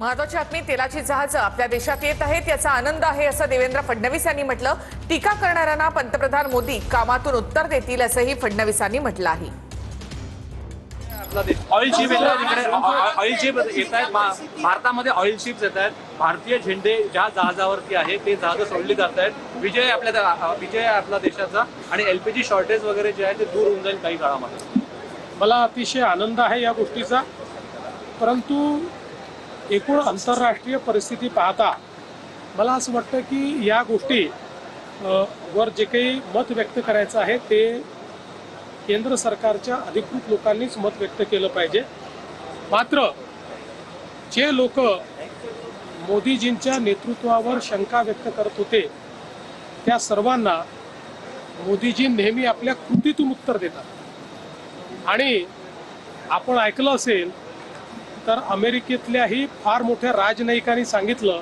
महत्वाची बातमी, तेलाची जहाजं आपल्या देशात येत आहेत याचा आनंद आहे असं देवेंद्र फडणवीस यांनी म्हटलं। टीका करणाऱ्यांना पंतप्रधान मोदी कामातून उत्तर देतील असंही फडणवीसांनी म्हटलं आहे। ऑइल शिप ऑइल शिप येत आहेत, भारतामध्ये ऑइल शिप्स येत आहेत। भारतीय झेंडे ज्या जहाजावरती आहे ते जहाज सोडली जात आहेत। विजय आपल्या देशाचा आणि एलपीजी शॉर्टेज वगैरे जे आहे ते दूर होऊन जाईल काही काळामध्ये। मला अतिशय आनंद आहे या गोष्टीचा, परंतु एकूण आंतरराष्ट्रीय परिस्थिती पाहता मला असं वाटतं की या गोष्टी वर जे काही मत व्यक्त करायचं आहे ते केंद्र सरकारच्या अधिकृत लोकांनीच मत व्यक्त केलं पाहिजे। मात्र जे लोक मोदीजींच्या नेतृत्वावर शंका व्यक्त करत होते त्या सर्वांना मोदीजी नेहमी आपल्या कृतीतून उत्तर देतात। आणि आपण ऐकलं असेल तर अमेरिकेतल्याही फार मोठ्या राजनयिकांनी सांगितलं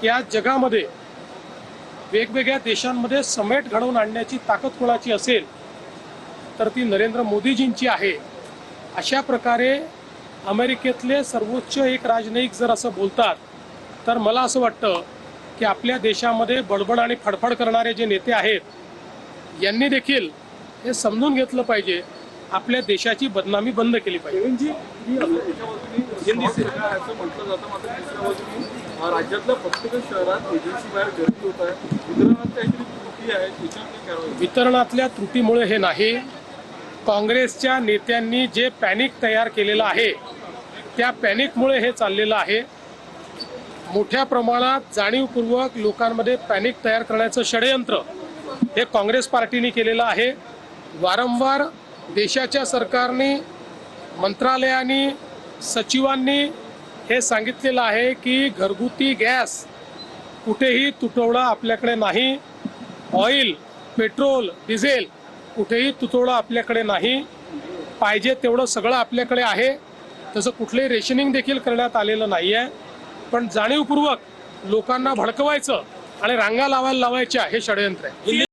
की आज जगामध्ये वेगवेगळ्या देशांमध्ये समेट घडवून आणण्याची ताकद कोणाची असेल तर ती नरेंद्र मोदीजींची आहे। अशा प्रकारे अमेरिकेतले सर्वोच्च एक राजनयिक जर असं बोलतात तर मला असं वाटतं की आपल्या देशामध्ये बडबड आणि फडफड करणारे जे नेते आहेत यांनी देखील हे समजून घेतलं पाहिजे, आपल्या देशाची बदनामी बंद केली पाहिजे। असं म्हटलं जातं, मात्र दुसऱ्या बाजूने राज्यातल्या प्रत्येक शहरात एजन्सी बाहेर गर्दी होत आहे। वितरणात काहीतरी त्रुटी आहे, त्याच्यावर काय? वितरणातल्या त्रुटीमुळे हे नाही, काँग्रेसच्या नेत्यांनी जे पॅनिक तयार केलेलं आहे त्या पॅनिकमुळे हे चाललेलं आहे। मोठ्या प्रमाणात जाणीवपूर्वक लोकांमध्ये पॅनिक तयार करण्याचं षडयंत्र हे काँग्रेस पार्टीने केलेलं आहे। वारंवार देशाच्या सरकारने, मंत्रालयांनी, सचिवांनी हे सांगितलेलं आहे की घरगुती गॅस कुठेही तुटवडा आपल्याकडे नाही, ऑइल, पेट्रोल, डिझेल कुठेही तुटवडा आपल्याकडे नाही, पाहिजे तेवढं सगळं आपल्याकडे आहे। तसं कुठलंही रेशनिंग देखील करण्यात आलेलं नाही आहे, पण जाणीवपूर्वक लोकांना भडकवायचं आणि रांगा लावायच्या हे षडयंत्र आहे।